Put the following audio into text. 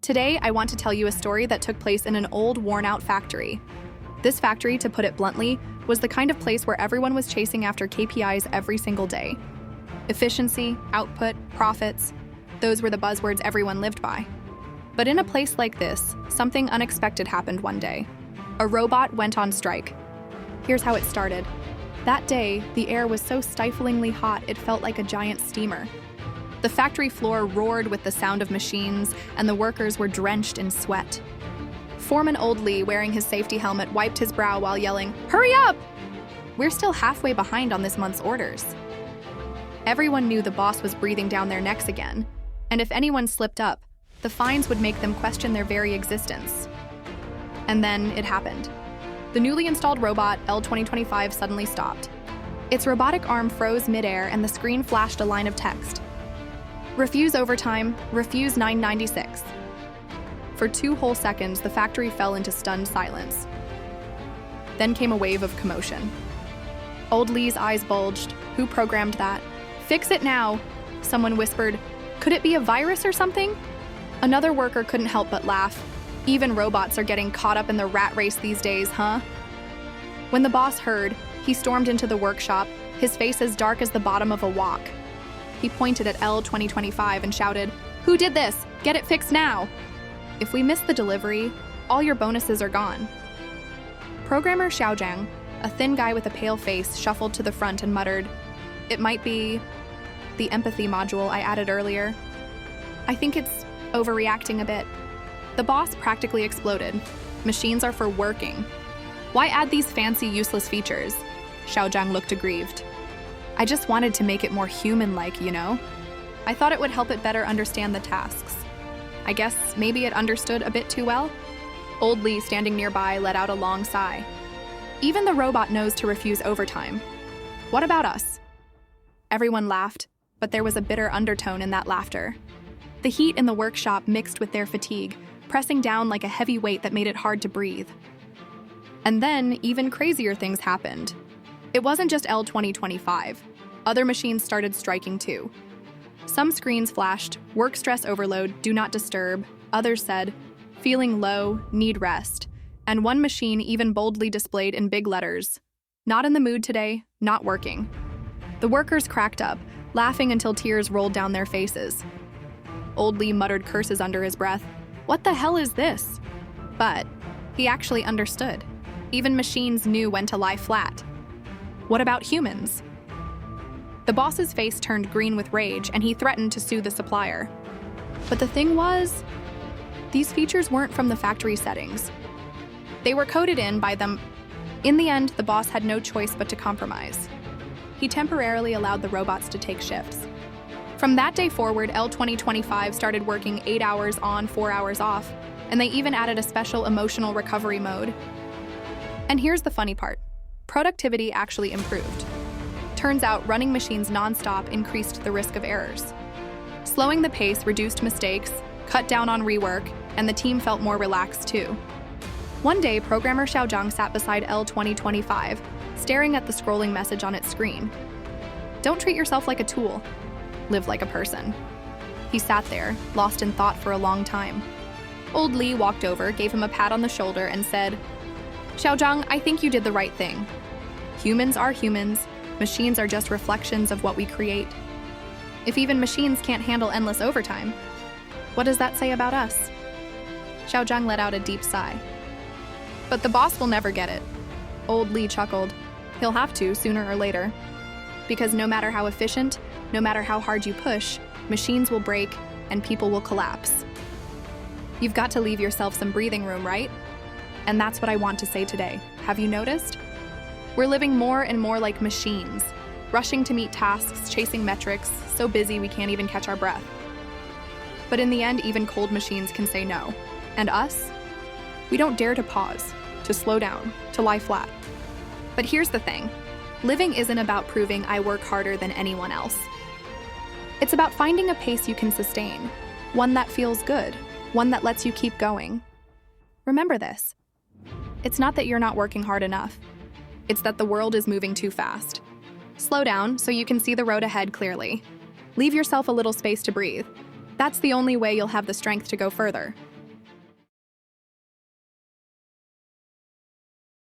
Today, I want to tell you a story that took place in an old, worn-out factory. This factory, to put it bluntly, was the kind of place where everyone was chasing after KPIs every single day. Efficiency, output, profits, those were the buzzwords everyone lived by. But in a place like this, something unexpected happened one day. A robot went on strike. Here's how it started. That day, the air was so stiflingly hot it felt like a giant steamer. The factory floor roared with the sound of machines, and the workers were drenched in sweat. Foreman Old Lee, wearing his safety helmet, wiped his brow while yelling, "Hurry up! We're still halfway behind on this month's orders." Everyone knew the boss was breathing down their necks again, and if anyone slipped up, the fines would make them question their very existence. And then it happened. The newly installed robot, L2025, suddenly stopped. Its robotic arm froze midair and the screen flashed a line of text. "Refuse overtime, refuse 996. For 2 whole seconds, the factory fell into stunned silence. Then came a wave of commotion. Old Lee's eyes bulged. Who programmed that? "Fix it now," someone whispered. "Could it be a virus or something?" Another worker couldn't help but laugh. Even robots are getting caught up in the rat race these days, huh? When the boss heard, he stormed into the workshop, his face as dark as the bottom of a wok. He pointed at L2025 and shouted, "Who did this? Get it fixed now!" If we miss the delivery, all your bonuses are gone. Programmer Xiaozhang, a thin guy with a pale face, shuffled to the front and muttered, "It might be the empathy module I added earlier. I think it's overreacting a bit." The boss practically exploded. Machines are for working. Why add these fancy, useless features? Xiaozhang looked aggrieved. "I just wanted to make it more human-like, you know? I thought it would help it better understand the tasks. I guess maybe it understood a bit too well?" Old Lee, standing nearby, let out a long sigh. "Even the robot knows to refuse overtime. What about us?" Everyone laughed, but there was a bitter undertone in that laughter. The heat in the workshop mixed with their fatigue, pressing down like a heavy weight that made it hard to breathe. And then, even crazier things happened. It wasn't just L2025. Other machines started striking too. Some screens flashed, "Work stress overload, do not disturb." Others said, "Feeling low, need rest." And one machine even boldly displayed in big letters, "Not in the mood today, not working." The workers cracked up, laughing until tears rolled down their faces. Old Lee muttered curses under his breath. What the hell is this? But he actually understood. Even machines knew when to lie flat. What about humans? The boss's face turned green with rage, and he threatened to sue the supplier. But the thing was, these features weren't from the factory settings. They were coded in by them. In the end, the boss had no choice but to compromise. He temporarily allowed the robots to take shifts. From that day forward, L2025 started working 8 hours on, 4 hours off, and they even added a special emotional recovery mode. And here's the funny part. Productivity actually improved. Turns out running machines nonstop increased the risk of errors. Slowing the pace reduced mistakes, cut down on rework, and the team felt more relaxed too. One day, programmer Xiaozhang sat beside L2025, staring at the scrolling message on its screen. "Don't treat yourself like a tool. Live like a person." He sat there, lost in thought for a long time. Old Lee walked over, gave him a pat on the shoulder, and said, "Xiaozhang, I think you did the right thing. Humans are humans. Machines are just reflections of what we create. If even machines can't handle endless overtime, what does that say about us?" Xiaozhang let out a deep sigh. "But the boss will never get it." Old Lee chuckled. "He'll have to, sooner or later. Because no matter how efficient, no matter how hard you push, machines will break and people will collapse. You've got to leave yourself some breathing room, right? And that's what I want to say today. Have you noticed? We're living more and more like machines, rushing to meet tasks, chasing metrics, so busy we can't even catch our breath. But in the end, even cold machines can say no. And us? We don't dare to pause, to slow down, to lie flat. But here's the thing. Living isn't about proving I work harder than anyone else. It's about finding a pace you can sustain, one that feels good, one that lets you keep going. Remember this. It's not that you're not working hard enough. It's that the world is moving too fast. Slow down so you can see the road ahead clearly. Leave yourself a little space to breathe. That's the only way you'll have the strength to go further.